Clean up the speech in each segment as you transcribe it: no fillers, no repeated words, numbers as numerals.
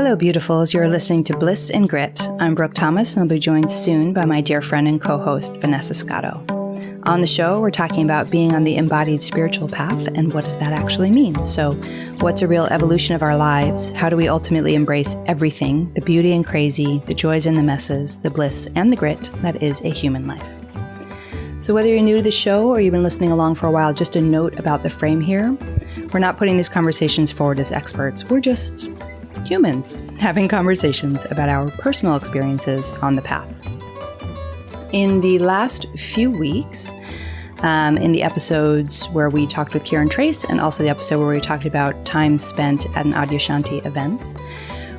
Hello, beautifuls. You're listening to Bliss and Grit. I'm Brooke Thomas, and I'll be joined soon by my dear friend and co-host, Vanessa Scotto. On the show, we're talking about being on the embodied spiritual path and what does that actually mean. So what's a real evolution of our lives? How do we ultimately embrace everything, the beauty and crazy, the joys and the messes, the bliss and the grit that is a human life? So whether you're new to the show or you've been listening along for a while, just a note about the frame here. We're not putting these conversations forward as experts. We're just humans having conversations about our personal experiences on the path. In the last few weeks, in the episodes where we talked with Kiran Trace and also the episode where we talked about time spent at an Adyashanti event,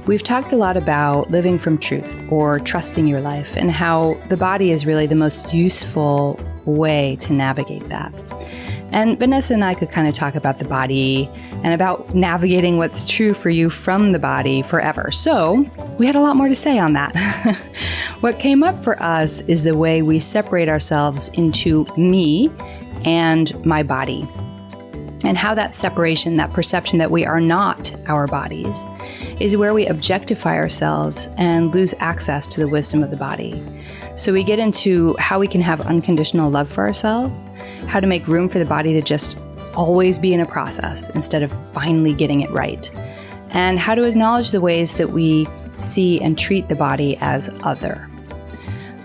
we've talked a lot about living from truth or trusting your life and how the body is really the most useful way to navigate that. And Vanessa and I could kind of talk about the body and about navigating what's true for you from the body forever. So we had a lot more to say on that. What came up for us is the way we separate ourselves into me and my body, and how that separation, that perception that we are not our bodies, is where we objectify ourselves and lose access to the wisdom of the body. So we get into how we can have unconditional love for ourselves, how to make room for the body to just always be in a process instead of finally getting it right, and how to acknowledge the ways that we see and treat the body as other.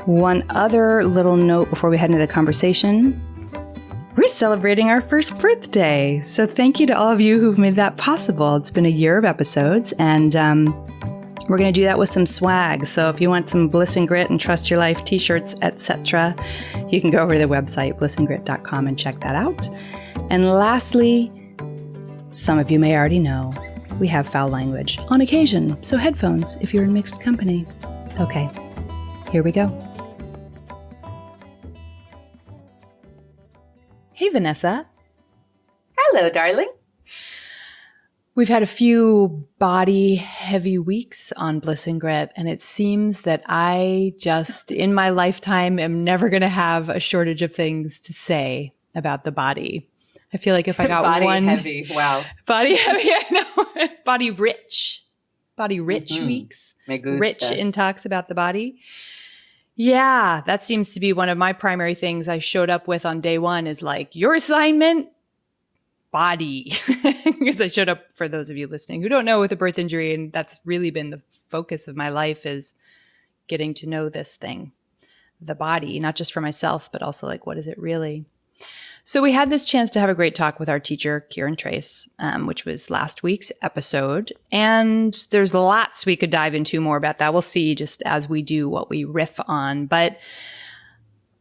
One other little note before we head into the conversation. We're celebrating our first birthday. So thank you to all of you who've made that possible. It's been a year of episodes, and we're going to do that with some swag. So if you want some Bliss and Grit and Trust Your Life t-shirts, etc., you can go over to the website, blissandgrit.com, and check that out. And lastly, some of you may already know, we have foul language on occasion, so headphones if you're in mixed company. Okay, here we go. Hey, Vanessa. Hello, darling. We've had a few body-heavy weeks on Bliss and Grit, and it seems that I just, in my lifetime, am never going to have a shortage of things to say about the body. I feel like if I got body one... heavy, wow. Body heavy, I know. Body rich weeks. Me gusta. Rich in talks about the body. Yeah, that seems to be one of my primary things I showed up with on day one is like, your assignment, body. Because I showed up, for those of you listening who don't know, with a birth injury, and that's really been the focus of my life, is getting to know this thing, the body, not just for myself, but also like, what is it really? So we had this chance to have a great talk with our teacher, Kiran Trace, which was last week's episode. And there's lots we could dive into more about that. We'll see just as we do what we riff on. But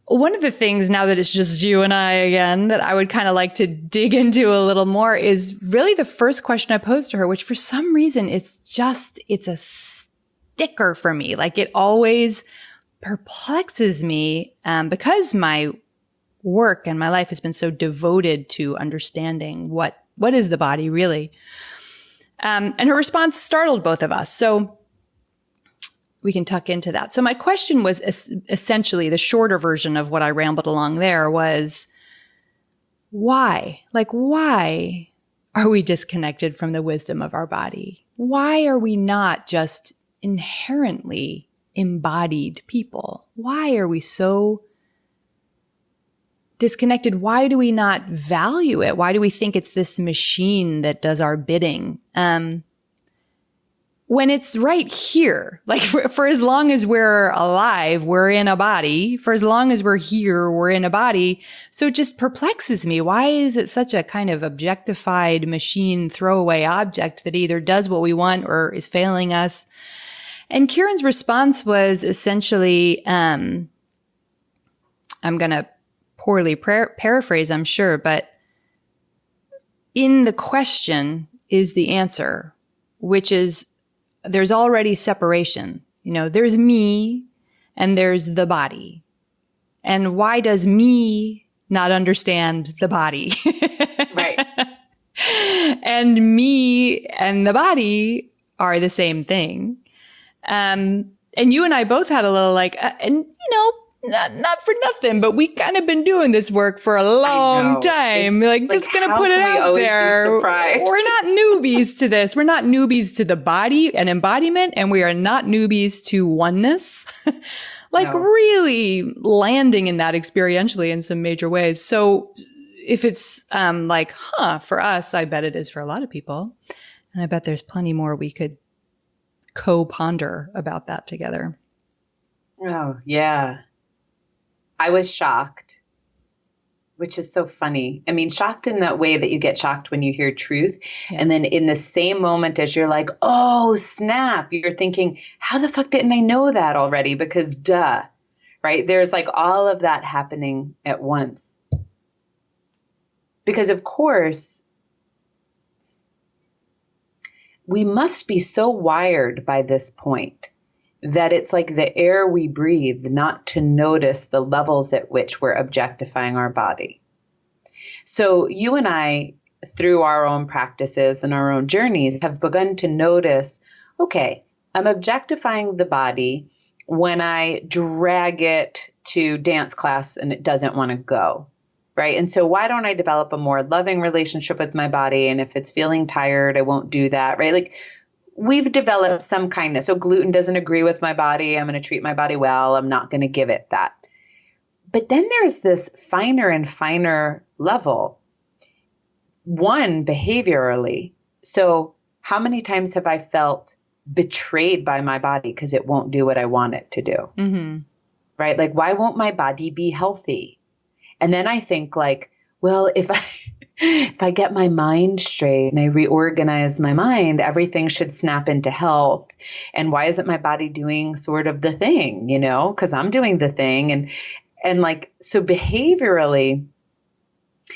one of the things, now that it's just you and I again, that I would kind of like to dig into a little more is really the first question I posed to her, which for some reason, it's a sticker for me. Like it always perplexes me because my work and my life has been so devoted to understanding what is the body really. And her response startled both of us. So we can tuck into that. So my question was essentially the shorter version of what I rambled along there was, why? Like, why are we disconnected from the wisdom of our body? Why are we not just inherently embodied people? Why are we so disconnected? Why do we not value it? Why do we think it's this machine that does our bidding? When it's right here, like for as long as we're alive, we're in a body. For as long as we're here, we're in a body. So it just perplexes me. Why is it such a kind of objectified machine throwaway object that either does what we want or is failing us? And Kiran's response was essentially, I'm going to poorly paraphrase, I'm sure, but in the question is the answer, which is there's already separation. You know, there's me and there's the body. And why does me not understand the body? Right. And me and the body are the same thing. And you and I both had a little like, and you know, not for nothing, but we kind of been doing this work for a long time. Like, just going to put it out there. We're not newbies to this. We're not newbies to the body and embodiment, and we are not newbies to oneness. Really landing in that experientially in some major ways. So if it's for us, I bet it is for a lot of people. And I bet there's plenty more we could co-ponder about that together. Oh, yeah. I was shocked, which is so funny. I mean, shocked in that way that you get shocked when you hear truth. Yeah. And then in the same moment as you're like, oh, snap, you're thinking, how the fuck didn't I know that already? Because duh, right? There's like all of that happening at once. Because of course, we must be so wired by this point that it's like the air we breathe, not to notice the levels at which we're objectifying our body. So you and I, through our own practices and our own journeys, have begun to notice, okay, I'm objectifying the body when I drag it to dance class and it doesn't want to go, right? And so why don't I develop a more loving relationship with my body? And if it's feeling tired, I won't do that, right? Like, we've developed some kindness. So gluten doesn't agree with my body. I'm going to treat my body well. I'm not going to give it that. But then there's this finer and finer level. One, behaviorally. So how many times have I felt betrayed by my body because it won't do what I want it to do? Mm-hmm. Right? Like, why won't my body be healthy? And then I think like, well, if I get my mind straight and I reorganize my mind, everything should snap into health. And why isn't my body doing sort of the thing, because I'm doing the thing. And like, so behaviorally,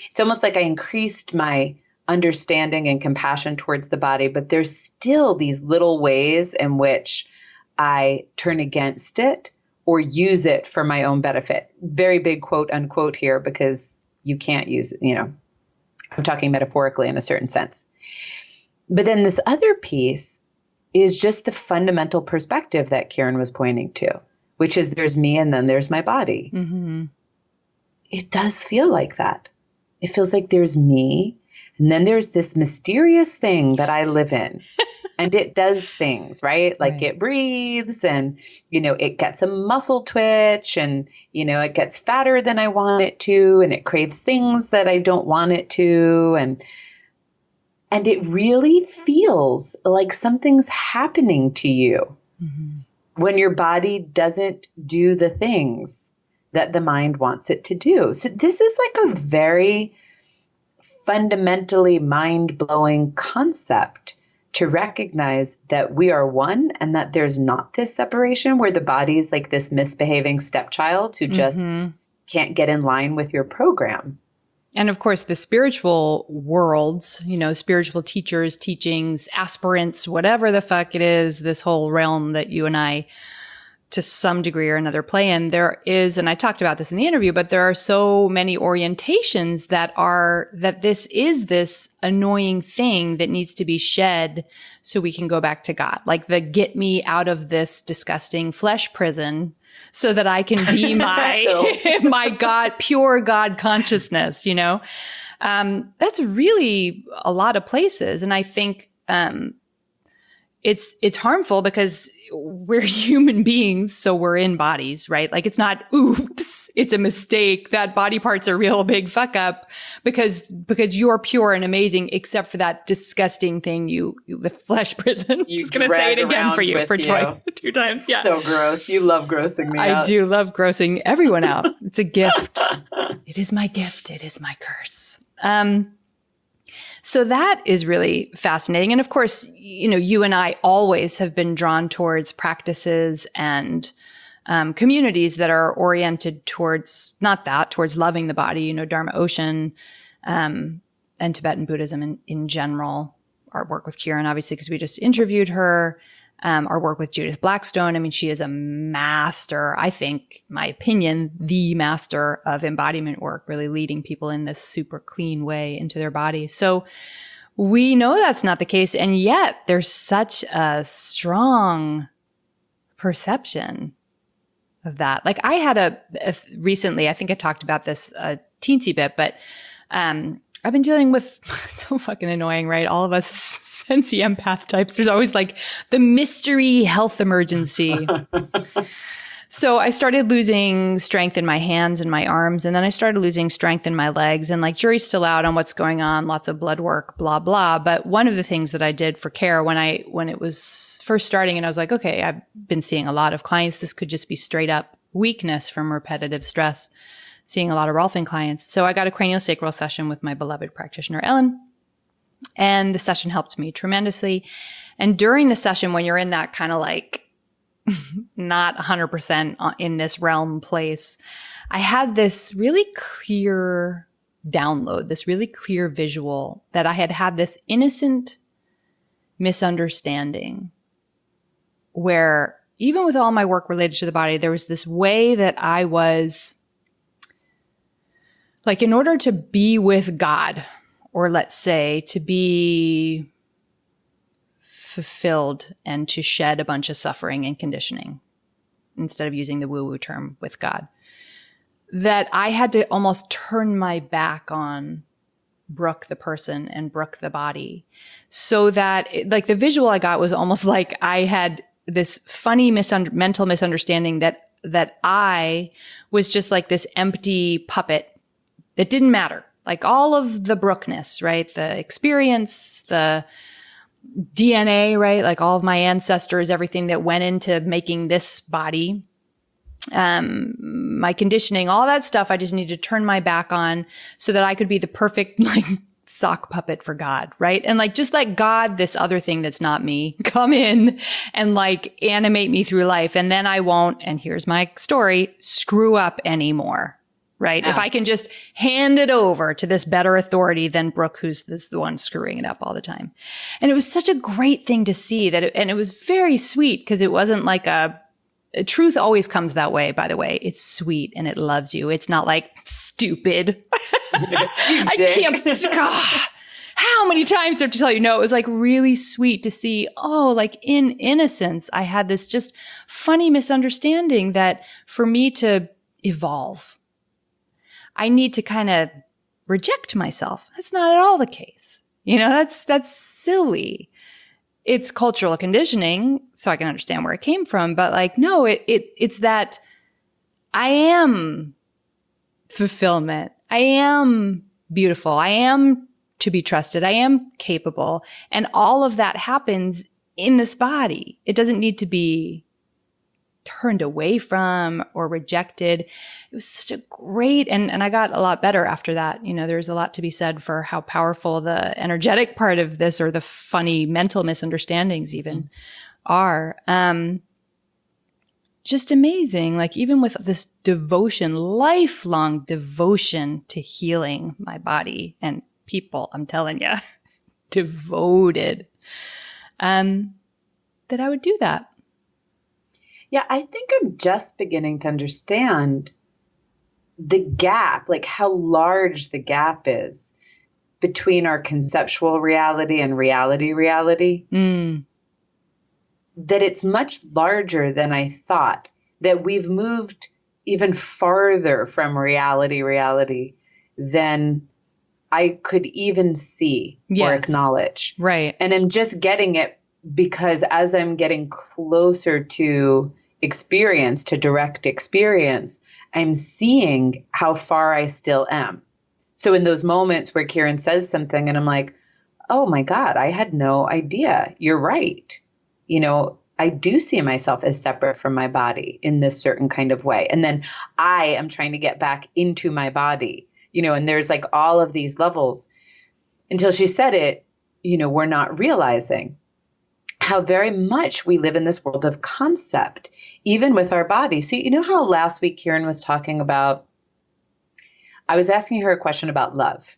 it's almost like I increased my understanding and compassion towards the body, but there's still these little ways in which I turn against it or use it for my own benefit. Very big quote unquote here, because you can't use it, I'm talking metaphorically in a certain sense. But then this other piece is just the fundamental perspective that Kiran was pointing to, which is there's me and then there's my body. Mm-hmm. It does feel like that. It feels like there's me and then there's this mysterious thing that I live in. And it does things, right? Like It breathes and, it gets a muscle twitch and, it gets fatter than I want it to. And it craves things that I don't want it to. And it really feels like something's happening to you when your body doesn't do the things that the mind wants it to do. So this is like a very fundamentally mind-blowing concept to recognize that we are one and that there's not this separation where the body is like this misbehaving stepchild who just can't get in line with your program. And of course, the spiritual worlds, spiritual teachers, teachings, aspirants, whatever the fuck it is, this whole realm that you and I, to some degree or another, play in, there is, and I talked about this in the interview, but there are so many orientations that this is this annoying thing that needs to be shed so we can go back to God. Like the get me out of this disgusting flesh prison so that I can be my God, pure God consciousness, That's really a lot of places. And I think, it's harmful because we're human beings, so we're in bodies, right? Like it's not, oops, it's a mistake. That body part's a real big fuck up because you're pure and amazing, except for that disgusting thing the flesh prison. I'm just going to say it again for you for 2 times. Yeah. So gross. You love grossing me out. I do love grossing everyone out. It's a gift. It is my gift. It is my curse. So that is really fascinating. And of course, you and I always have been drawn towards practices and communities that are oriented towards loving the body, Dharma Ocean, and Tibetan Buddhism in general. Our work with Kiran, obviously, because we just interviewed her. Our work with Judith Blackstone. I mean, she is a master, I think, my opinion, the master of embodiment work, really leading people in this super clean way into their body. So we know that's not the case. And yet there's such a strong perception of that. Like I had recently, I think I talked about this a teensy bit, but I've been dealing with so fucking annoying, right? All of us sensey empath types. There's always like the mystery health emergency. So I started losing strength in my hands and my arms, and then I started losing strength in my legs, and like jury's still out on what's going on, lots of blood work, blah, blah. But one of the things that I did for care when it was first starting, and I was like, okay, I've been seeing a lot of clients. This could just be straight up weakness from repetitive stress, seeing a lot of Rolfing clients. So I got a craniosacral session with my beloved practitioner, Ellen, and the session helped me tremendously. And during the session, when you're in that kind of like, not 100% in this realm place, I had this really clear download, this really clear visual that I had this innocent misunderstanding where even with all my work related to the body, there was this way that I was like, in order to be with God, or let's say to be fulfilled and to shed a bunch of suffering and conditioning, instead of using the woo-woo term with God, that I had to almost turn my back on Brooke the person and Brooke the body, so that like the visual I got was almost like I had this funny mental misunderstanding that I was just like this empty puppet that didn't matter. Like all of the Brookeness, right? The experience, the DNA, right? Like all of my ancestors, everything that went into making this body, my conditioning, all that stuff, I just need to turn my back on so that I could be the perfect like sock puppet for God, right? And like, just let God, this other thing that's not me, come in and like animate me through life. And then I won't, and here's my story, screw up anymore. Right. Yeah. If I can just hand it over to this better authority than Brooke, who's the one screwing it up all the time. And it was such a great thing to see and it was very sweet because it wasn't like truth always comes that way, by the way. It's sweet and it loves you. It's not like stupid. I can't. How many times do I have to tell you? No, it was like really sweet to see, oh, like in innocence, I had this just funny misunderstanding that for me to evolve, I need to kind of reject myself. That's not at all the case. You know, that's silly. It's cultural conditioning, so I can understand where it came from. But like, no, it's that I am fulfillment. I am beautiful. I am to be trusted. I am capable. And all of that happens in this body. It doesn't need to be turned away from or rejected. It was such a great, and I got a lot better after that. You know, there's a lot to be said for how powerful the energetic part of this, or the funny mental misunderstandings even are. Just amazing. Like even with this devotion, lifelong devotion to healing my body and people, I'm telling you, devoted, that I would do that. Yeah, I think I'm just beginning to understand the gap, like how large the gap is between our conceptual reality and reality. That it's much larger than I thought, that we've moved even farther from reality than I could even see or acknowledge. Right. And I'm just getting it because as I'm getting closer to experience, to direct experience, I'm seeing how far I still am. So in those moments where Kiran says something and I'm like, oh my God, I had no idea. You're right. You know, I do see myself as separate from my body in this certain kind of way. And then I am trying to get back into my body, you know, and there's like all of these levels. Until she said it, you know, we're not realizing how very much we live in this world of concept, even with our body. So you know how last week Kiran was talking about, I was asking her a question about love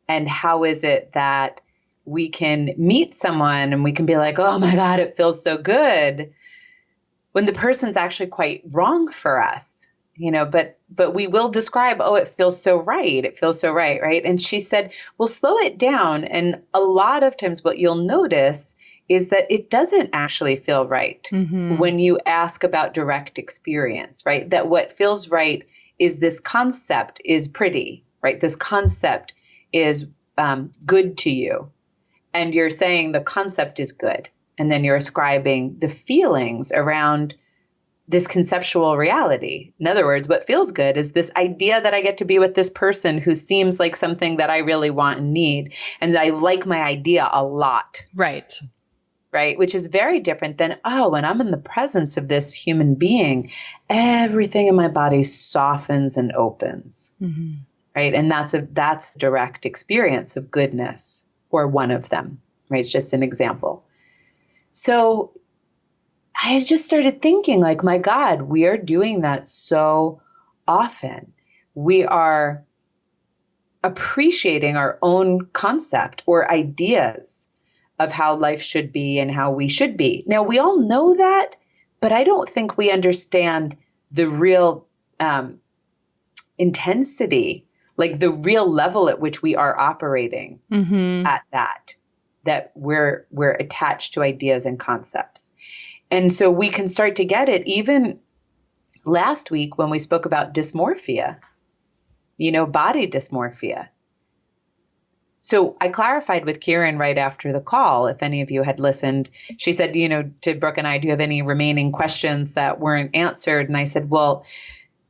and how is it that we can meet someone and we can be like, oh my God, it feels so good, when the person's actually quite wrong for us, you know, but we will describe, oh, it feels so right. It feels so right. Right. And she said, well, slow it down. And a lot of times what you'll notice is that it doesn't actually feel right when you ask about direct experience, right? That what feels right is this concept is pretty, right? This concept is good to you. And you're saying the concept is good. And then you're ascribing the feelings around this conceptual reality. In other words, what feels good is this idea that I get to be with this person who seems like something that I really want and need. And I like my idea a lot. Right. Right. Which is very different than, oh, when I'm in the presence of this human being, everything in my body softens and opens. Right. And that's a direct experience of goodness, or one of them. Right. It's just an example. So I just started thinking, like, my God, we are doing that so often. We are appreciating our own concept or ideas of how life should be and how we should be. Now, we all know that, but I don't think we understand the real intensity, like the real level at which we are operating at that we're attached to ideas and concepts. And so we can start to get it even last week when we spoke about dysmorphia, body dysmorphia. So I clarified with Kiran right after the call, if any of you had listened. She said, to Brooke and I, do you have any remaining questions that weren't answered? And I said, well,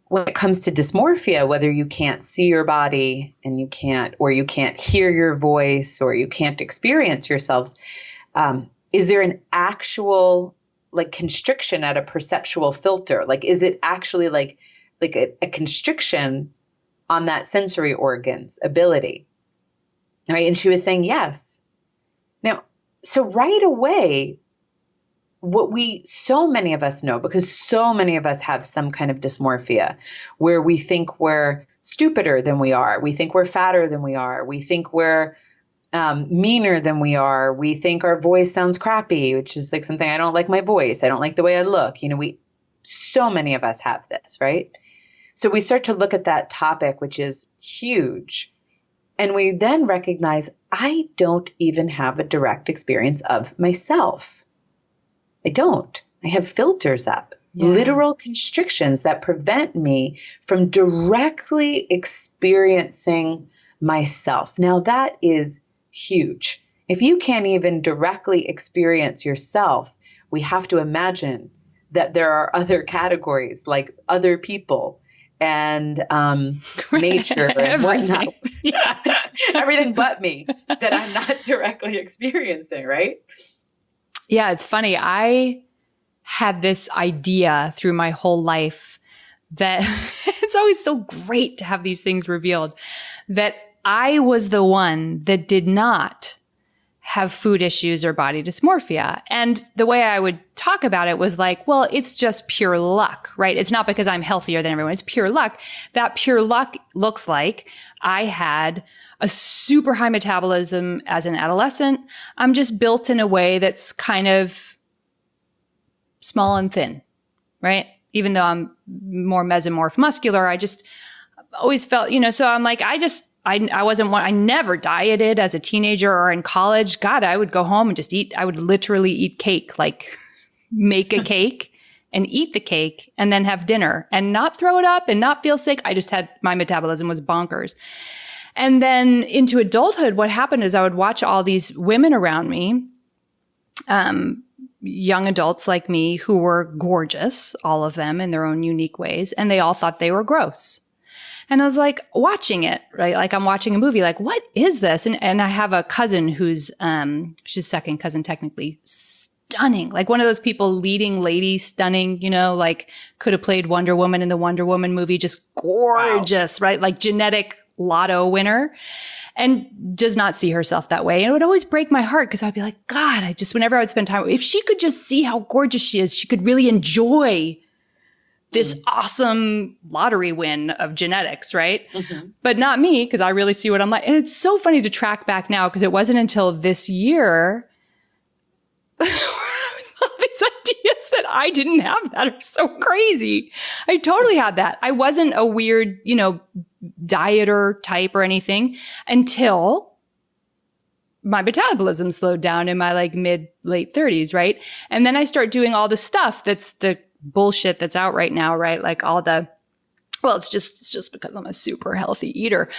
when it comes to dysmorphia, whether you can't see your body and you can't hear your voice, or you can't experience yourselves, is there an actual constriction at a perceptual filter? Like, is it actually like a constriction on that sensory organ's ability? Right. And she was saying, yes. Now, so right away, so many of us know, because so many of us have some kind of dysmorphia where we think we're stupider than we are. We think we're fatter than we are. We think we're meaner than we are. We think our voice sounds crappy, which is like something, I don't like my voice. I don't like the way I look. So many of us have this, right? So we start to look at that topic, which is huge. And we then recognize I don't even have a direct experience of myself. I don't. I have filters up, literal constrictions that prevent me from directly experiencing myself. Now that is huge. If you can't even directly experience yourself, we have to imagine that there are other categories, like other people and nature and whatnot. Everything but me that I'm not directly experiencing, right? Yeah, it's funny. I had this idea through my whole life that it's always so great to have these things revealed, that I was the one that did not have food issues or body dysmorphia. And the way I would talk about it was like, well, it's just pure luck, right? It's not because I'm healthier than everyone. It's pure luck. That pure luck looks like I had a super high metabolism as an adolescent. I'm just built in a way that's kind of small and thin, right? Even though I'm more mesomorph muscular, I just always felt, so I'm like, I never dieted as a teenager or in college. God, I would go home and just I would literally eat cake, like make a cake and eat the cake and then have dinner and not throw it up and not feel sick. My metabolism was bonkers. And then into adulthood, what happened is I would watch all these women around me, young adults like me who were gorgeous, all of them in their own unique ways, and they all thought they were gross. And I was like watching it, right? Like I'm watching a movie, like, what is this? And I have a cousin who's, she's second cousin technically, stunning. Like one of those people, leading lady, stunning, like could have played Wonder Woman in the Wonder Woman movie, just gorgeous, right? Like genetic lotto winner, and does not see herself that way. And it would always break my heart because I'd be like, God, whenever I would spend time, if she could just see how gorgeous she is, she could really enjoy this awesome lottery win of genetics, right? Mm-hmm. But not me, because I really see what I'm like. And it's so funny to track back now, because it wasn't until this year all these ideas that I didn't have that are so crazy. I totally had that. I wasn't a weird, dieter type or anything until my metabolism slowed down in my like late 30s, right? And then I start doing all the stuff that's the bullshit that's out right now, right? Like all the, well, it's just because I'm a super healthy eater.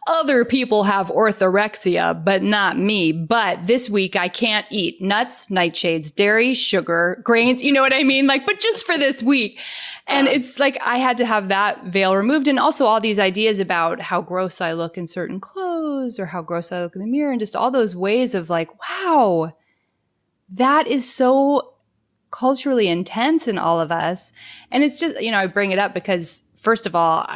Other people have orthorexia, but not me. But this week I can't eat nuts, nightshades, dairy, sugar, grains. You know what I mean? Like, but just for this week. And it's like I had to have that veil removed. And also all these ideas about how gross I look in certain clothes or how gross I look in the mirror and just all those ways of like, wow, that is so culturally intense in all of us. And it's just, you know, I bring it up because first of all,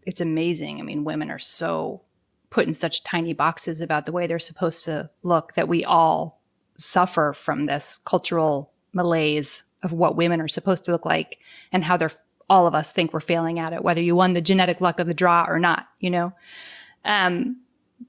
it's amazing. I mean, women are so put in such tiny boxes about the way they're supposed to look that we all suffer from this cultural malaise of what women are supposed to look like and how all of us think we're failing at it, whether you won the genetic luck of the draw or not, you know?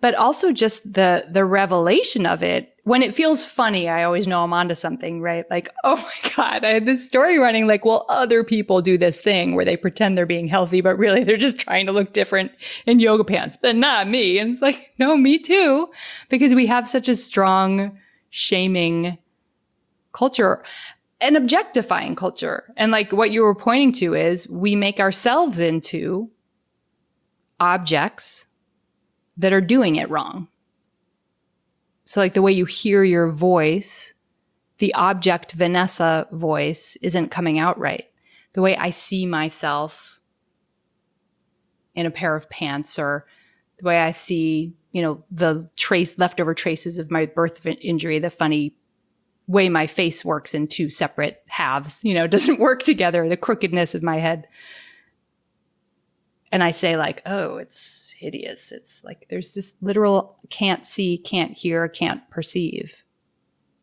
But also just the revelation of it. When it feels funny, I always know I'm onto something, right? Like, oh my God, I had this story running like, well, other people do this thing where they pretend they're being healthy, but really they're just trying to look different in yoga pants, but not me. And it's like, no, me too. Because we have such a strong shaming culture, an objectifying culture. And like what you were pointing to is we make ourselves into objects that are doing it wrong. So like the way you hear your voice, the object Vanessa voice isn't coming out right. The way I see myself in a pair of pants or the way I see, you know, the leftover traces of my birth injury, the funny way my face works in two separate halves, you know, doesn't work together, the crookedness of my head. And I say like, oh, it's hideous. It's like there's this literal can't see, can't hear, can't perceive.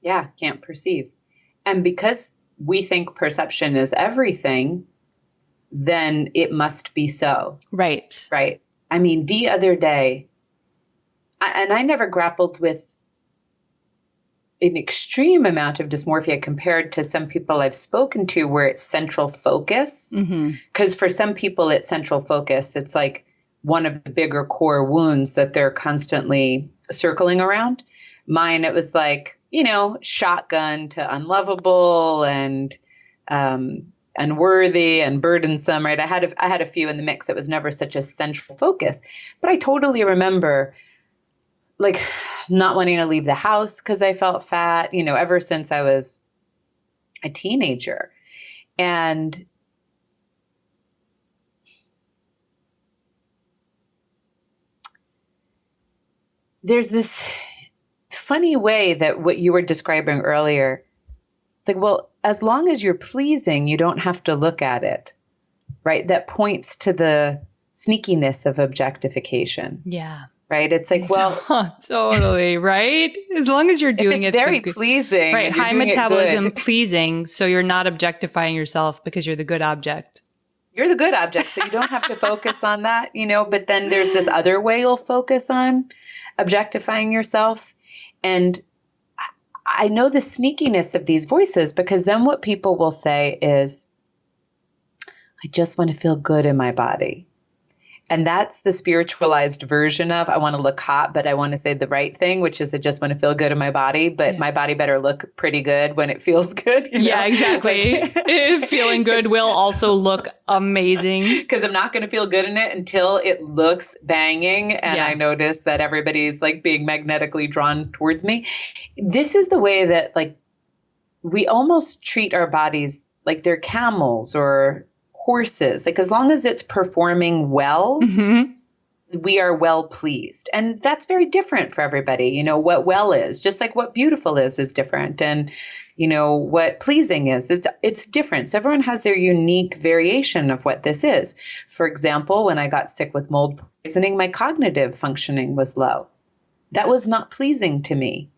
Yeah, can't perceive. And because we think perception is everything, then it must be so. Right. Right. I mean, the other day, I never grappled with an extreme amount of dysmorphia compared to some people I've spoken to where it's central focus. Because for some people, it's central focus. It's like one of the bigger core wounds that they're constantly circling around. Mine, it was like, you know, shotgun to unlovable and unworthy and burdensome, right? I had a few in the mix. It was never such a central focus. But I totally remember like not wanting to leave the house because I felt fat, you know, ever since I was a teenager. And there's this funny way that what you were describing earlier, it's like, well, as long as you're pleasing, you don't have to look at it, right? That points to the sneakiness of objectification. Yeah. Right. It's like, well, totally. Right. As long as you're doing it's very pleasing. Right. High metabolism pleasing. So you're not objectifying yourself because you're the good object. You're the good object. So you don't have to focus on that, you know, but then there's this other way you'll focus on objectifying yourself. And I know the sneakiness of these voices because then what people will say is, I just want to feel good in my body. And that's the spiritualized version of, I want to look hot, but I want to say the right thing, which is I just want to feel good in my body, but my body better look pretty good when it feels good. You know? Yeah, exactly. Feeling good will also look amazing. Because I'm not going to feel good in it until it looks banging. And I notice that everybody's like being magnetically drawn towards me. This is the way that like we almost treat our bodies like they're camels or horses. Like as long as it's performing well, we are well pleased. And that's very different for everybody. You know, what well is, just like what beautiful is different. And, you know, what pleasing is, it's different. So everyone has their unique variation of what this is. For example, when I got sick with mold poisoning, my cognitive functioning was low. That was not pleasing to me.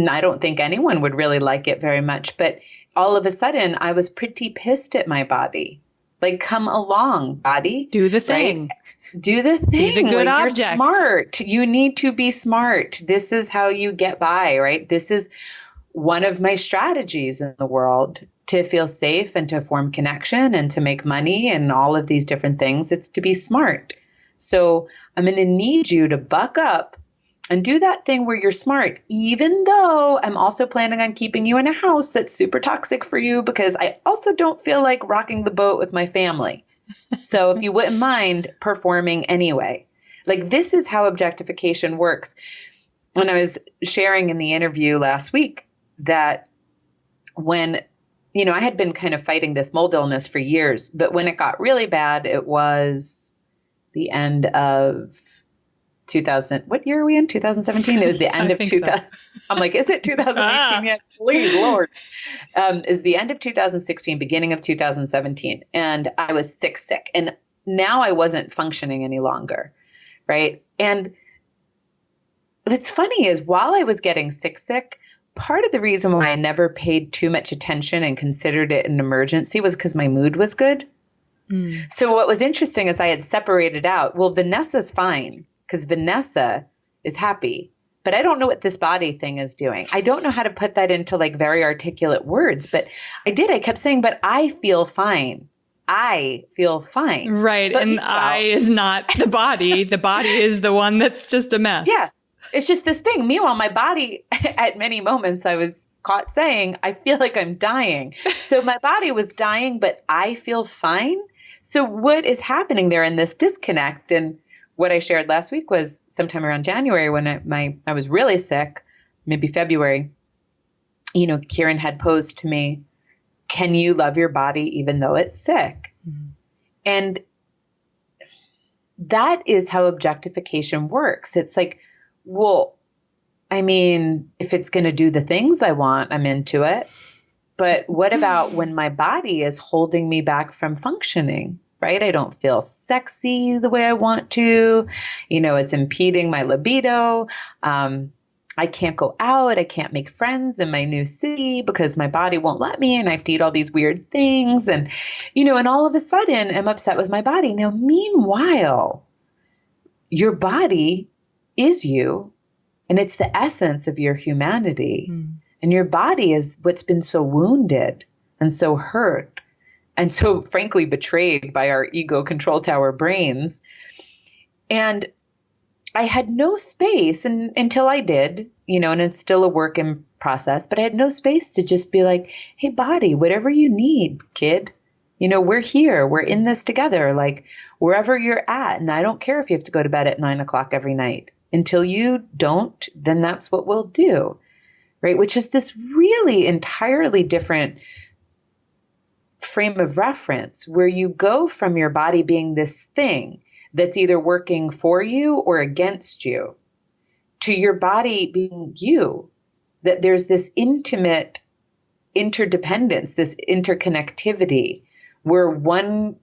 I don't think anyone would really like it very much, but all of a sudden I was pretty pissed at my body. Like, come along, body. Do the thing. Right? Do the thing. Be the good like, object. You're smart. You need to be smart. This is how you get by, right? This is one of my strategies in the world to feel safe and to form connection and to make money and all of these different things. It's to be smart. So I'm going to need you to buck up and do that thing where you're smart, even though I'm also planning on keeping you in a house that's super toxic for you because I also don't feel like rocking the boat with my family. So if you wouldn't mind performing anyway. Like, this is how objectification works. When I was sharing in the interview last week that when, I had been kind of fighting this mold illness for years, but when it got really bad, it was the end of 2000. What year are we in? 2017? It was the end of 2000. So. I'm like, is it 2018 yet? Please, Lord. Is the end of 2016, beginning of 2017. And I was sick. And now I wasn't functioning any longer. Right. And what's funny is while I was getting sick, part of the reason why I never paid too much attention and considered it an emergency was because my mood was good. So what was interesting is I had separated out, well, Vanessa's fine because Vanessa is happy, but I don't know what this body thing is doing. I don't know how to put that into like very articulate words, but I kept saying, but I feel fine. I feel fine. Right. But and I is not the body. The body is the one that's just a mess. Yeah. It's just this thing. Meanwhile, my body, at many moments, I was caught saying, I feel like I'm dying. So my body was dying, but I feel fine. So what is happening there in this disconnect? And what I shared last week was sometime around January when I was really sick, maybe February, Kiran had posed to me, can you love your body even though it's sick? Mm-hmm. And that is how objectification works. It's like, well, I mean, if it's going to do the things I want, I'm into it. But what about when my body is holding me back from functioning, right? I don't feel sexy the way I want to. It's impeding my libido. I can't go out. I can't make friends in my new city because my body won't let me and I have to eat all these weird things. And, and all of a sudden I'm upset with my body. Now, meanwhile, your body is you and it's the essence of your humanity. And your body is what's been so wounded and so hurt and so frankly betrayed by our ego control tower brains. And I had no space until I did, and it's still a work in process, but I had no space to just be like, hey, body, whatever you need, kid, we're here, we're in this together, like wherever you're at. And I don't care if you have to go to bed at 9:00 every night. Until you don't, then that's what we'll do. Right. Which is this really entirely different frame of reference where you go from your body being this thing that's either working for you or against you to your body being you, that there's this intimate interdependence, this interconnectivity where one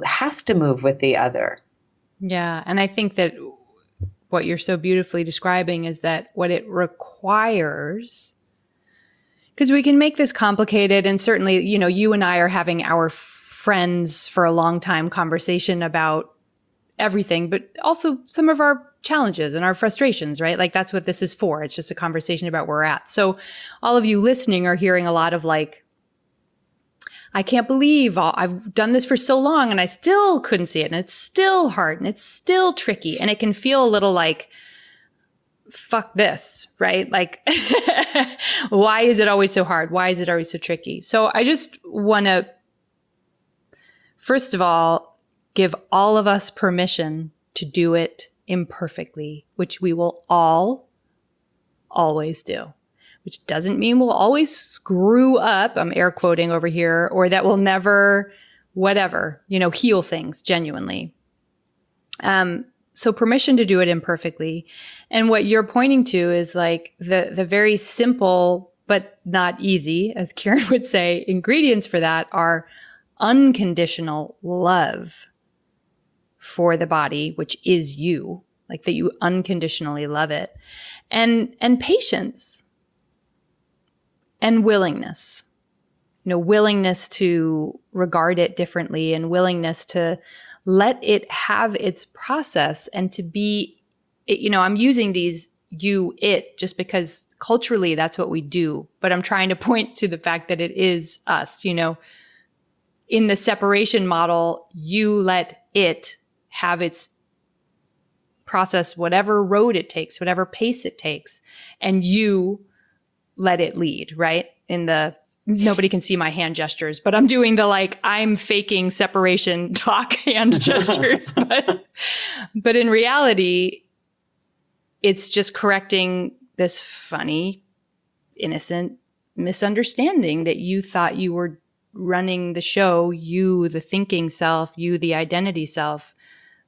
has to move with the other. Yeah. And I think that what you're so beautifully describing is that what it requires, because we can make this complicated, and certainly, you and I are having our friends for a long time conversation about everything, but also some of our challenges and our frustrations, right? Like that's what this is for. It's just a conversation about where we're at. So all of you listening are hearing a lot of like, I can't believe I've done this for so long and I still couldn't see it. And it's still hard and it's still tricky. And it can feel a little like, fuck this, right? Like, why is it always so hard? Why is it always so tricky? So I just want to, first of all, give all of us permission to do it imperfectly, which we will all always do. Which doesn't mean we'll always screw up, I'm air quoting over here, or that we'll never, whatever, heal things genuinely. So permission to do it imperfectly. And what you're pointing to is like the very simple, but not easy, as Kiran would say, ingredients for that are unconditional love for the body, which is you, like that you unconditionally love it, and patience. And willingness, willingness to regard it differently and willingness to let it have its process and to be, I'm using these it just because culturally that's what we do. But I'm trying to point to the fact that it is us, in the separation model, you let it have its process whatever road it takes, whatever pace it takes, and you let it lead, right? Nobody can see my hand gestures, but I'm doing I'm faking separation talk hand gestures. But in reality, it's just correcting this funny, innocent misunderstanding that you thought you were running the show, you, the thinking self, you, the identity self,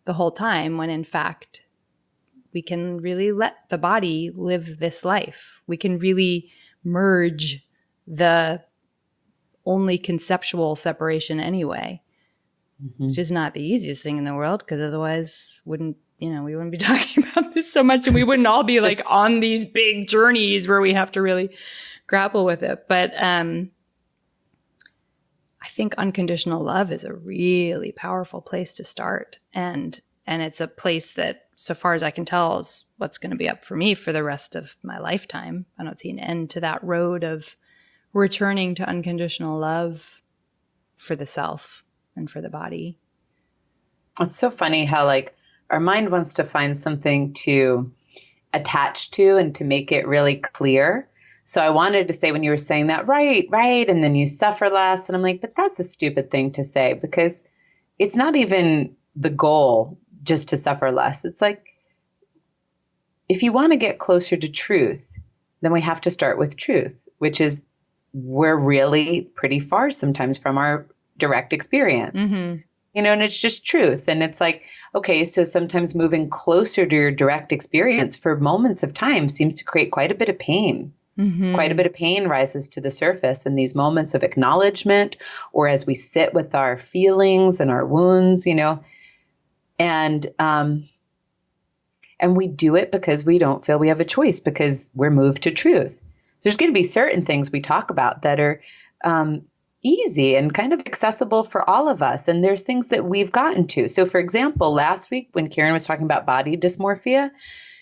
the whole time, when in fact, we can really let the body live this life. We can really merge the only conceptual separation anyway, which is not the easiest thing in the world, because otherwise we wouldn't be talking about this so much, and we wouldn't all be on these big journeys where we have to really grapple with it. But I think unconditional love is a really powerful place to start. And it's a place that, so far as I can tell, is what's going to be up for me for the rest of my lifetime. I don't see an end to that road of returning to unconditional love for the self and for the body. It's so funny how our mind wants to find something to attach to and to make it really clear. So I wanted to say, when you were saying that, right, and then you suffer less. And I'm like, but that's a stupid thing to say, because it's not even the goal just to suffer less. It's if you want to get closer to truth, then we have to start with truth, which is we're really pretty far sometimes from our direct experience. And it's just truth. And it's okay, so sometimes moving closer to your direct experience for moments of time seems to create quite a bit of pain. Quite a bit of pain rises to the surface in these moments of acknowledgement, or as we sit with our feelings and our wounds, and we do it because we don't feel we have a choice, because we're moved to truth. So there's going to be certain things we talk about that are easy and kind of accessible for all of us. And there's things that we've gotten to. So for example, last week when Kiran was talking about body dysmorphia,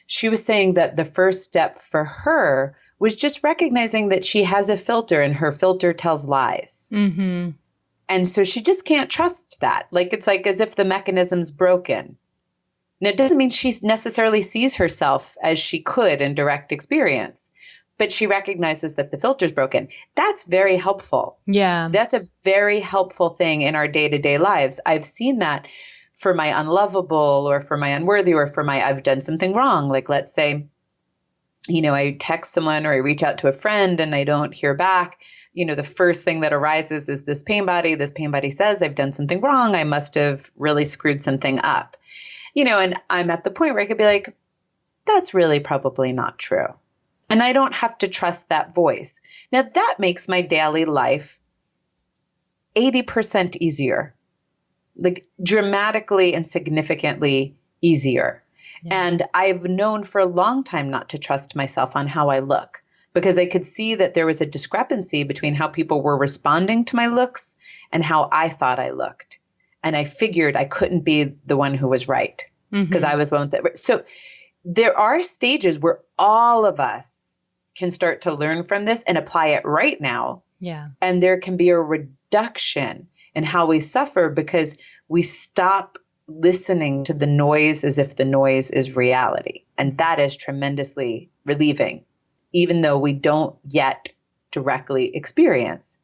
she was saying that the first step for her was just recognizing that she has a filter and her filter tells lies. And so she just can't trust that. It's as if the mechanism's broken. And it doesn't mean she necessarily sees herself as she could in direct experience, but she recognizes that the filter's broken. That's very helpful. Yeah. That's a very helpful thing in our day-to-day lives. I've seen that for my unlovable, or for my unworthy, or for my I've done something wrong. Let's say, I text someone or I reach out to a friend and I don't hear back. The first thing that arises is this pain body. This pain body says I've done something wrong. I must have really screwed something up. And I'm at the point where I could be that's really probably not true. And I don't have to trust that voice. Now that makes my daily life 80% easier, dramatically and significantly easier. Yeah. And I've known for a long time not to trust myself on how I look, because I could see that there was a discrepancy between how people were responding to my looks and how I thought I looked. And I figured I couldn't be the one who was right, because I was one that. So there are stages where all of us can start to learn from this and apply it right now. Yeah. And there can be a reduction in how we suffer, because we stop listening to the noise as if the noise is reality. And that is tremendously relieving, even though we don't yet directly experience.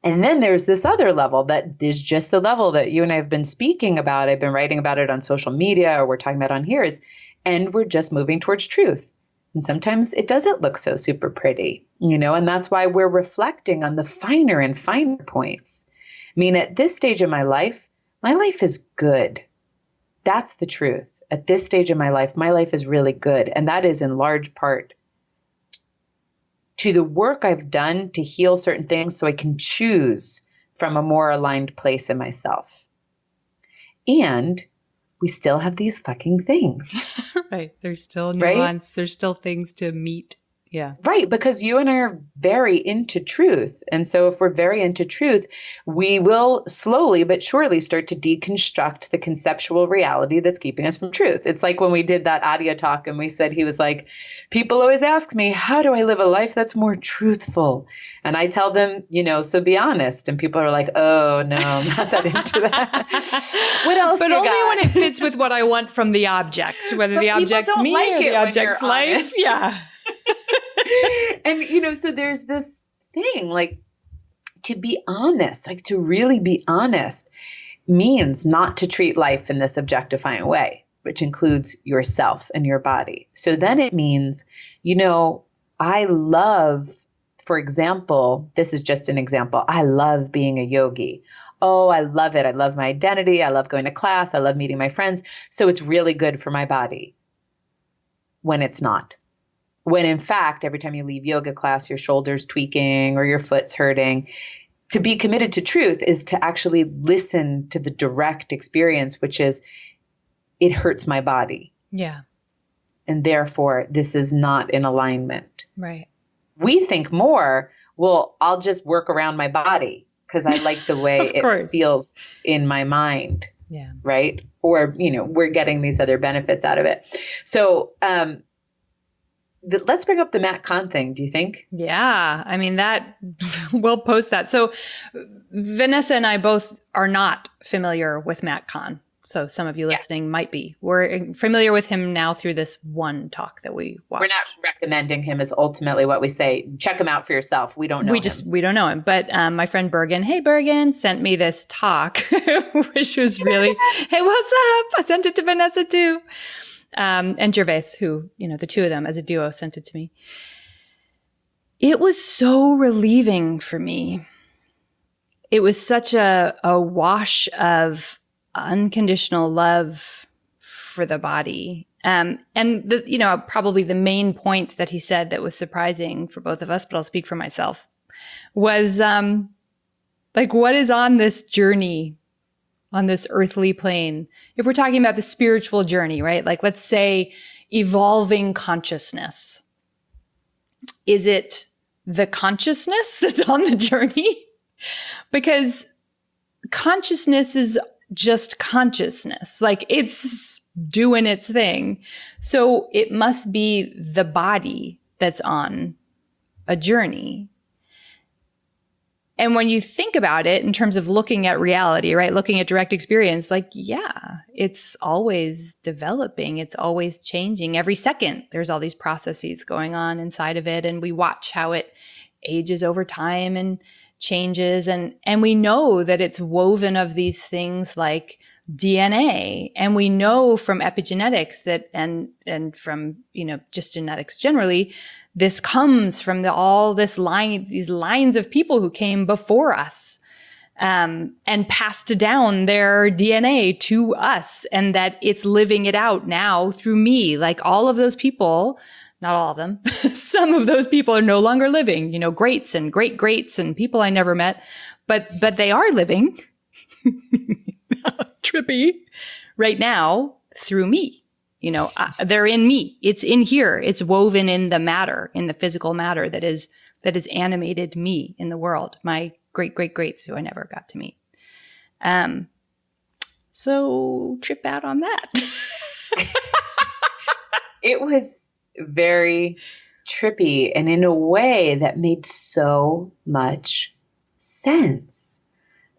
And then there's this other level that is just the level that you and I have been speaking about. I've been writing about it on social media, or we're talking about on here, and we're just moving towards truth. And sometimes it doesn't look so super pretty, and that's why we're reflecting on the finer and finer points. I mean, at this stage of my life is good. That's the truth. At this stage of my life is really good. And that is in large part to the work I've done to heal certain things so I can choose from a more aligned place in myself. And we still have these fucking things. Right. There's still nuance. Right? There's still things to meet Yeah. Right. Because you and I are very into truth. And so if we're very into truth, we will slowly but surely start to deconstruct the conceptual reality that's keeping us from truth. It's like when we did that audio talk and we said, he was like, people always ask me, how do I live a life that's more truthful? And I tell them, so be honest. And people are like, oh, no, I'm not that into that. What else? But only when it fits with what I want from the object, whether the object's me or the object's life. Yeah. And, so there's this thing, like, to be honest, like to really be honest means not to treat life in this objectifying way, which includes yourself and your body. So then it means, I love, for example, this is just an example. I love being a yogi. Oh, I love it. I love my identity. I love going to class. I love meeting my friends. So it's really good for my body when it's not. When in fact, every time you leave yoga class, your shoulder's tweaking or your foot's hurting. To be committed to truth is to actually listen to the direct experience, which is it hurts my body. Yeah. And therefore, this is not in alignment. Right. We think more, well, I'll just work around my body because I like the way it feels in my mind. Yeah. Right. Or, we're getting these other benefits out of it. So, let's bring up the Matt Kahn thing. Do you think? Yeah. I mean, we'll post that. So Vanessa and I both are not familiar with Matt Kahn. So some of you listening might be. We're familiar with him now through this one talk that we watched. We're not recommending him is ultimately what we say. Check him out for yourself. We don't know him. We don't know him. But my friend Bergen, hey Bergen, sent me this talk, which was really, hey, what's up? I sent it to Vanessa too. And Gervais, who, the two of them as a duo sent it to me. It was so relieving for me. It was such a wash of unconditional love for the body. And probably the main point that he said that was surprising for both of us, but I'll speak for myself, was, what is on this journey, on this earthly plane? If we're talking about the spiritual journey, right? Like, let's say evolving consciousness. Is it the consciousness that's on the journey? Because consciousness is just consciousness. Like, it's doing its thing. So it must be the body that's on a journey. And when you think about it in terms of looking at reality, right? Looking at direct experience, it's always developing. It's always changing. Every second, there's all these processes going on inside of it. And we watch how it ages over time and changes. And we know that it's woven of these things like DNA. And we know from epigenetics that, and from, just genetics generally, this comes from these lines of people who came before us, and passed down their DNA to us, and that it's living it out now through me. Like, all of those people, not all of them, some of those people are no longer living, greats and great greats and people I never met, but they are living trippy right now through me. They're in me. It's in here. It's woven in the matter, in the physical matter that is animated me in the world. My great great greats who I never got to meet. So trip out on that. It was very trippy, and in a way that made so much sense.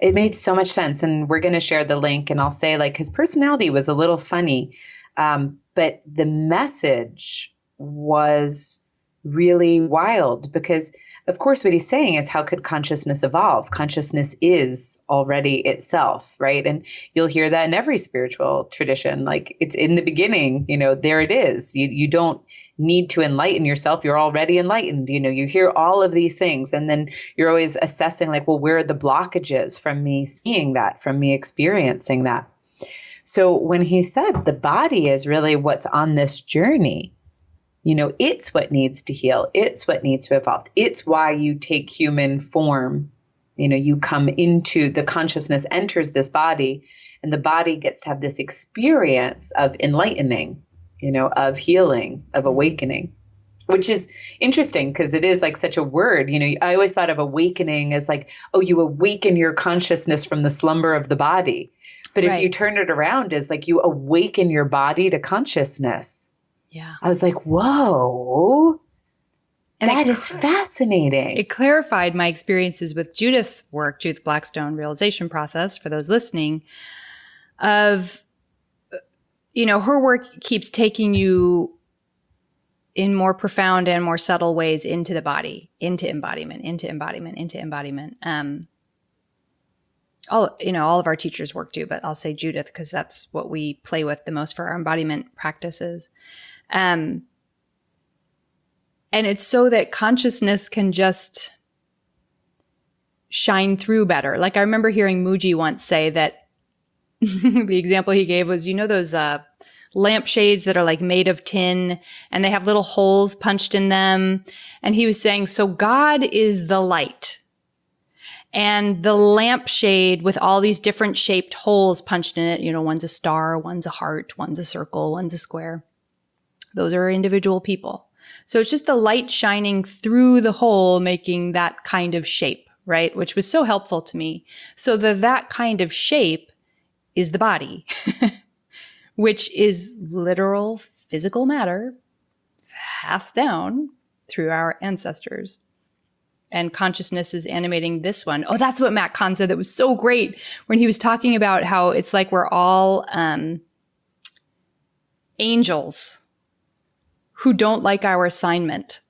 It made so much sense. And we're going to share the link, and I'll say, his personality was a little funny. But the message was really wild because, of course, what he's saying is, how could consciousness evolve? Consciousness is already itself, right? And you'll hear that in every spiritual tradition. Like, it's in the beginning, there it is. You don't need to enlighten yourself. You're already enlightened. You hear all of these things. And then you're always assessing, where are the blockages from me seeing that, from me experiencing that? So when he said the body is really what's on this journey, it's what needs to heal. It's what needs to evolve. It's why you take human form. You come into the consciousness, enters this body, and the body gets to have this experience of enlightening, of healing, of awakening. which is interesting because it is like such a word. You know, I always thought of awakening as like, oh, you awaken your consciousness from the slumber of the body. But if you turn it around as like you awaken your body to consciousness. Yeah. I was like, whoa, and that is fascinating. It clarified my experiences with Judith's work, Judith Blackstone realization process, for those listening, of, you know, her work keeps taking you in more profound and more subtle ways into the body, into embodiment, into embodiment, into embodiment. All of our teachers' work do, but I'll say Judith because that's what we play with the most for our embodiment practices. And it's so that consciousness can just shine through better. Like I remember hearing Mooji once say that the example he gave was, you know, those lampshades that are like made of tin and they have little holes punched in them. And he was saying, so God is the light. And the lampshade with all these different shaped holes punched in it, you know, one's a star, one's a heart, one's a circle, one's a square. Those are individual people. So it's just the light shining through the hole, making that kind of shape, right? Which was so helpful to me. So that kind of shape is the body, which is literal physical matter passed down through our ancestors. And consciousness is animating this one. Oh, that's what Matt Kahn said. That was so great when he was talking about how it's like we're all angels who don't like our assignment.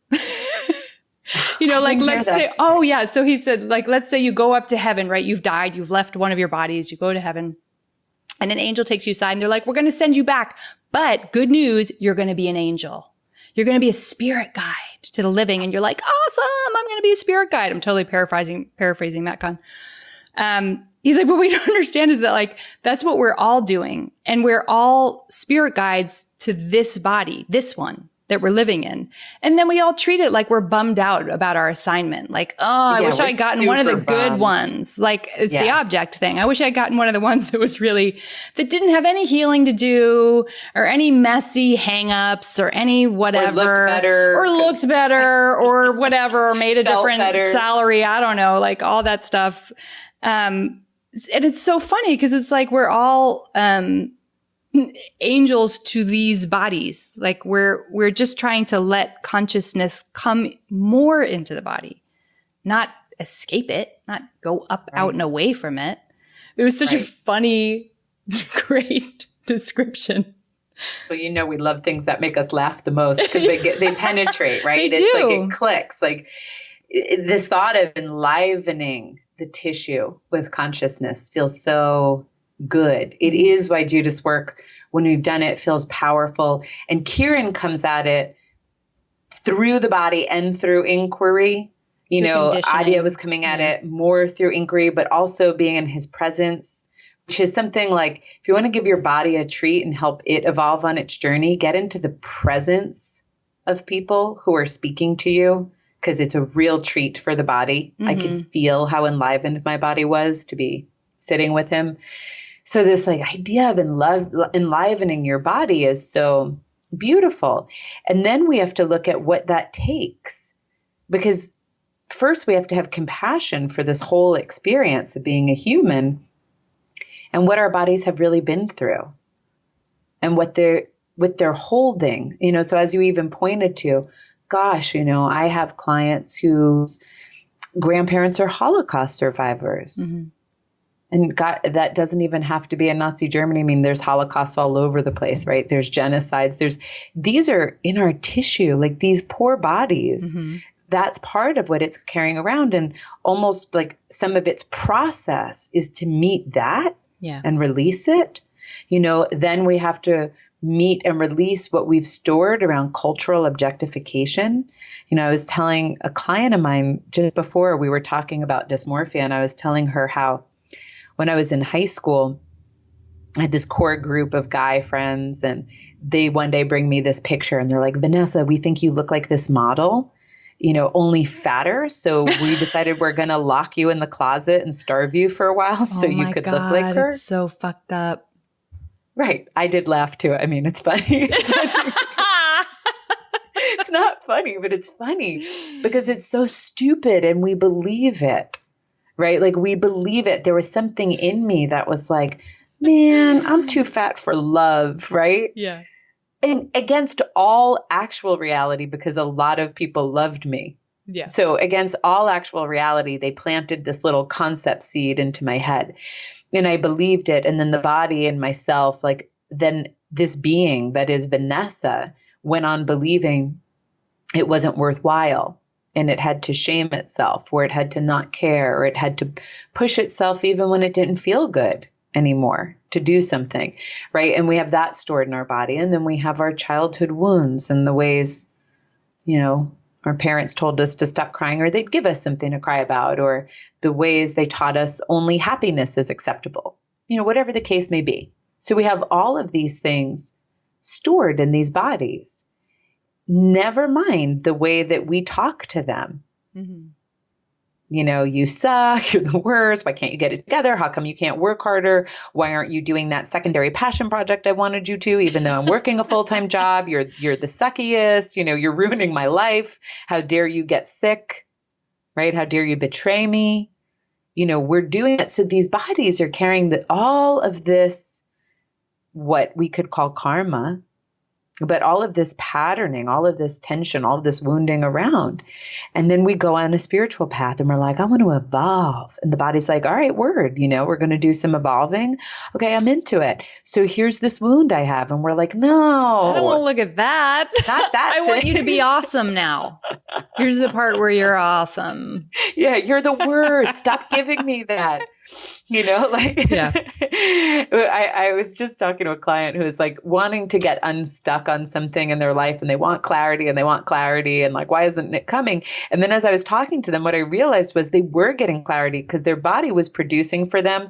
You know, like let's say, oh yeah. So he said, like, let's say you go up to heaven, right? You've died. You've left one of your bodies. You go to heaven and an angel takes you aside and they're like, we're going to send you back. But good news, you're going to be an angel. You're going to be a spirit guide to the living. And you're like, awesome. I'm going to be a spirit guide. I'm totally paraphrasing Matt Kahn. He's like, what we don't understand is that like, that's what we're all doing. And we're all spirit guides to this body, this one that we're living in. And then we all treat it like we're bummed out about our assignment. Like, oh, I wish I'd gotten one of the good ones. Like it's the object thing. I wish I'd gotten one of the ones that was really, that didn't have any healing to do or any messy hangups or any whatever. Or looked better or whatever, or made a different salary. I don't know, like all that stuff. And it's so funny because it's like we're all, angels to these bodies. Like we're just trying to let consciousness come more into the body, not escape it, not go up, out and away from it. It was such a funny, great description. Well, you know, we love things that make us laugh the most because they penetrate, right? They it's do. like it clicks. Like this thought of enlivening the tissue with consciousness feels so good. It is why Judith's work, when we've done it, feels powerful. And Kiran comes at it through the body and through inquiry. You know, Adya was coming at it more through inquiry, but also being in his presence, which is something like, if you want to give your body a treat and help it evolve on its journey, get into the presence of people who are speaking to you, because it's a real treat for the body. Mm-hmm. I could feel how enlivened my body was to be sitting with him. So this like idea of enlivening your body is so beautiful. And then we have to look at what that takes, because first we have to have compassion for this whole experience of being a human and what our bodies have really been through and what they're holding, you know. So as you even pointed to, gosh, you know, I have clients whose grandparents are Holocaust survivors. Mm-hmm. And God, that doesn't even have to be in Nazi Germany. I mean, there's Holocausts all over the place, right? There's genocides. These are in our tissue, like these poor bodies. Mm-hmm. That's part of what it's carrying around. And almost like some of its process is to meet that and release it. You know, then we have to meet and release what we've stored around cultural objectification. You know, I was telling a client of mine just before we were talking about dysmorphia, and I was telling her how when I was in high school, I had this core group of guy friends, and they one day bring me this picture and they're like, Vanessa, we think you look like this model, you know, only fatter. So we decided we're going to lock you in the closet and starve you for a while so you could look like her. It's so fucked up. Right. I did laugh too. I mean, it's funny. It's not funny, but it's funny because it's so stupid and we believe it, right? Like we believe it. There was something in me that was like, man, I'm too fat for love, right? Yeah. And against all actual reality, because a lot of people loved me. Yeah. So against all actual reality, they planted this little concept seed into my head and I believed it. And then the body and myself, like then this being that is Vanessa went on believing it wasn't worthwhile and it had to shame itself or it had to not care or it had to push itself even when it didn't feel good anymore to do something, right? And we have that stored in our body. And then we have our childhood wounds and the ways, our parents told us to stop crying or they'd give us something to cry about, or the ways they taught us only happiness is acceptable, whatever the case may be. So we have all of these things stored in these bodies, never mind the way that we talk to them. Mm-hmm. You suck, you're the worst. Why can't you get it together? How come you can't work harder? Why aren't you doing that secondary passion project I wanted you to, even though I'm working a full-time job? You're the suckiest, you're ruining my life. How dare you get sick, right? How dare you betray me? We're doing it. So these bodies are carrying all of this, what we could call karma, but all of this patterning, all of this tension, all of this wounding around. And then we go on a spiritual path and we're like, I want to evolve. And the body's like, all right, word, we're going to do some evolving. Okay, I'm into it. So here's this wound I have. And we're like, no. I don't want to look at that. Not that. I want you to be awesome now. Here's the part where you're awesome. Yeah, you're the worst. Stop giving me that. Yeah. I was just talking to a client who is like wanting to get unstuck on something in their life and they want clarity and like, why isn't it coming? And then as I was talking to them, what I realized was they were getting clarity because their body was producing for them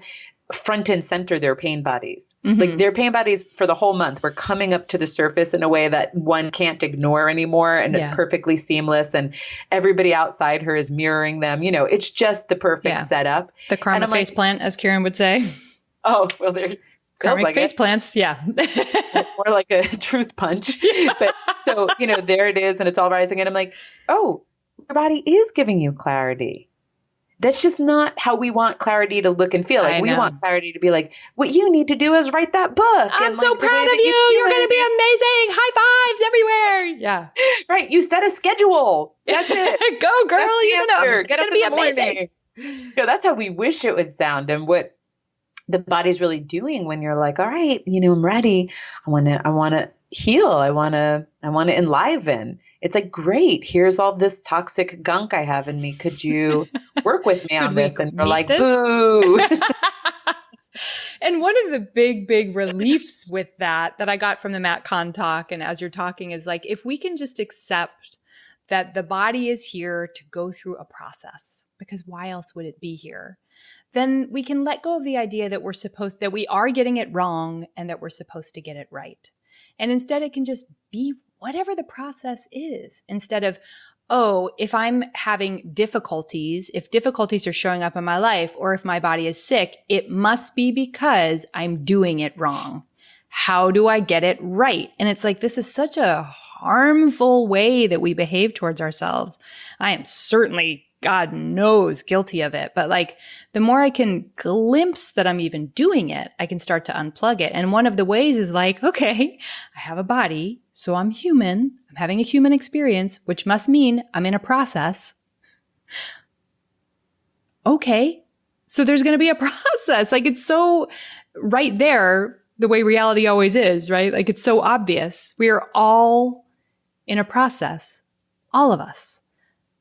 front and center their pain bodies. Mm-hmm. Like their pain bodies for the whole month were coming up to the surface in a way that one can't ignore anymore. And it's perfectly seamless. And everybody outside her is mirroring them. It's just the perfect setup. The karma face plant, as Kiran would say. Oh, well, there karmic like face plants. Yeah. More like a truth punch. But so, there it is. And it's all rising. And I'm like, oh, your body is giving you clarity. That's just not how we want clarity to look and feel. Like we want clarity to be like, what you need to do is write that book. I'm so proud of you. You're going to be amazing. High fives everywhere. Yeah. Right. You set a schedule. That's it. Go, girl. You know, it's going to be amazing. That's how we wish it would sound. And what the body's really doing when you're like, all right, I'm ready. I want to heal. I want to enliven. It's like, great, here's all this toxic gunk I have in me. Could you work with me on this? And you're like, boo. And one of the big reliefs with that I got from the Matt Kahn talk and as you're talking is like, if we can just accept that the body is here to go through a process, because why else would it be here? Then we can let go of the idea that that we are getting it wrong and that we're supposed to get it right. And instead it can just be whatever the process is, instead of, oh, if I'm having difficulties, if difficulties are showing up in my life, or if my body is sick, it must be because I'm doing it wrong. How do I get it right? And it's like, this is such a harmful way that we behave towards ourselves. I am certainly, God knows, guilty of it. But like, the more I can glimpse that I'm even doing it, I can start to unplug it. And one of the ways is like, okay, I have a body, so I'm human. I'm having a human experience, which must mean I'm in a process. Okay, so there's going to be a process. Like, it's so right there, the way reality always is, right? Like, it's so obvious. We are all in a process, all of us.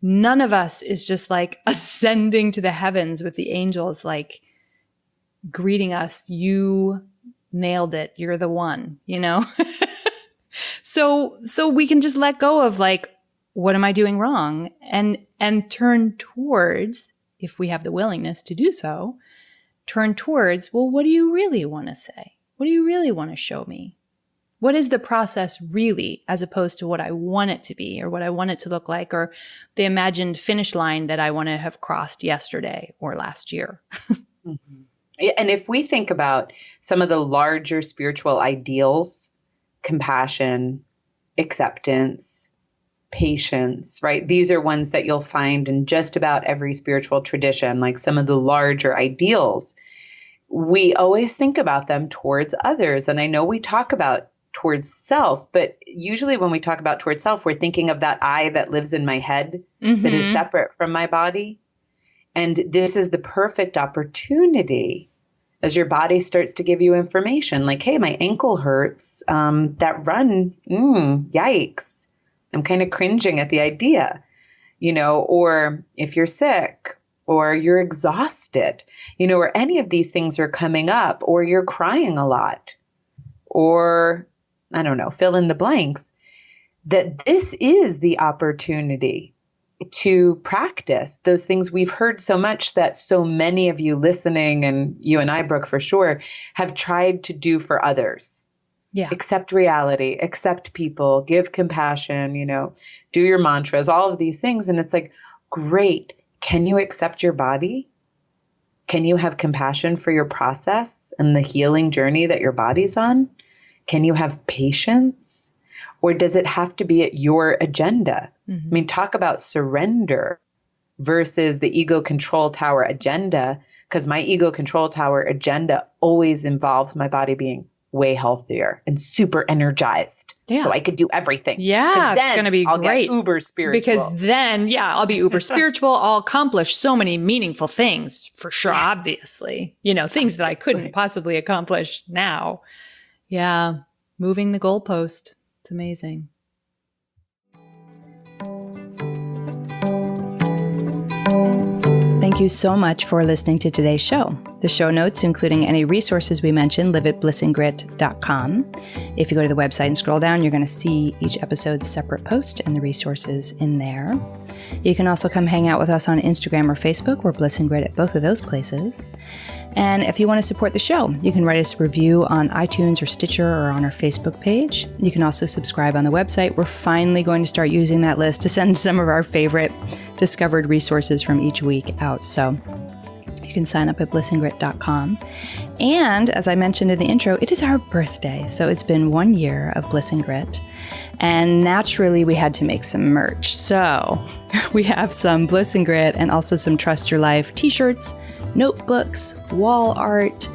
None of us is just like ascending to the heavens with the angels, like greeting us. You nailed it. You're the one, So we can just let go of like, what am I doing wrong? And turn towards, if we have the willingness to do so, turn towards, well, what do you really want to say? What do you really want to show me? What is the process really, as opposed to what I want it to be or what I want it to look like, or the imagined finish line that I want to have crossed yesterday or last year? Mm-hmm. And if we think about some of the larger spiritual ideals, compassion, acceptance, patience, right? These are ones that you'll find in just about every spiritual tradition, like some of the larger ideals. We always think about them towards others. And I know we talk about towards self, but usually when we talk about towards self, we're thinking of that I that lives in my head that is separate from my body. And this is the perfect opportunity as your body starts to give you information like, hey, my ankle hurts, that run, yikes. I'm kind of cringing at the idea, or if you're sick or you're exhausted, or any of these things are coming up, or you're crying a lot, or I don't know, fill in the blanks, that this is the opportunity to practice those things we've heard so much that so many of you listening, and you and I, Brooke, for sure, have tried to do for others. Yeah. Accept reality, accept people, give compassion, do your mantras, all of these things. And it's like, great. Can you accept your body? Can you have compassion for your process and the healing journey that your body's on? Can you have patience? Or does it have to be at your agenda? I mean, talk about surrender versus the ego control tower agenda, because my ego control tower agenda always involves my body being way healthier and super energized. Yeah. So I could do everything. Yeah, it's going to be I'll great. Get uber spiritual. Because then, I'll be uber spiritual. I'll accomplish so many meaningful things for sure, obviously. Things that I couldn't possibly accomplish now. Yeah, moving the goalpost. It's amazing. Thank you so much for listening to today's show. The show notes, including any resources we mentioned, live at blissandgrit.com. If you go to the website and scroll down, you're going to see each episode's separate post and the resources in there. You can also come hang out with us on Instagram or Facebook. We're Bliss and Grit at both of those places. And if you want to support the show, you can write us a review on iTunes or Stitcher or on our Facebook page. You can also subscribe on the website. We're finally going to start using that list to send some of our favorite discovered resources from each week out. So you can sign up at blissandgrit.com. And as I mentioned in the intro, it is our birthday. So it's been 1 year of Bliss and Grit. And naturally, we had to make some merch. So we have some Bliss and Grit and also some Trust Your Life t-shirts, notebooks, wall art,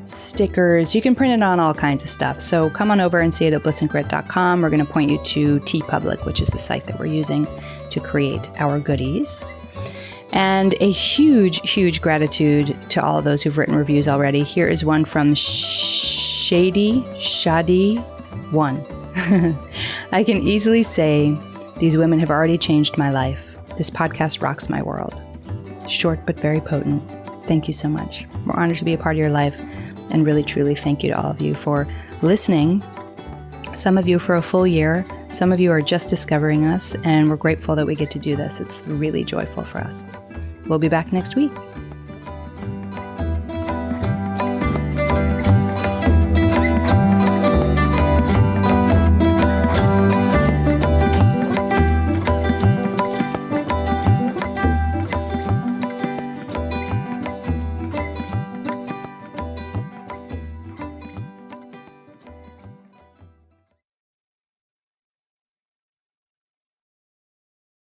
stickers. You can print it on all kinds of stuff. So come on over and see it at blissandgrit.com. We're going to point you to TeePublic, which is the site that we're using to create our goodies. And a huge, huge gratitude to all of those who've written reviews already. Here is one from Shady 1. I can easily say these women have already changed my life. This podcast rocks my world. Short but very potent. Thank you so much. We're honored to be a part of your life, and really, truly thank you to all of you for listening. Some of you for a full year. Some of you are just discovering us, and we're grateful that we get to do this. It's really joyful for us. We'll be back next week.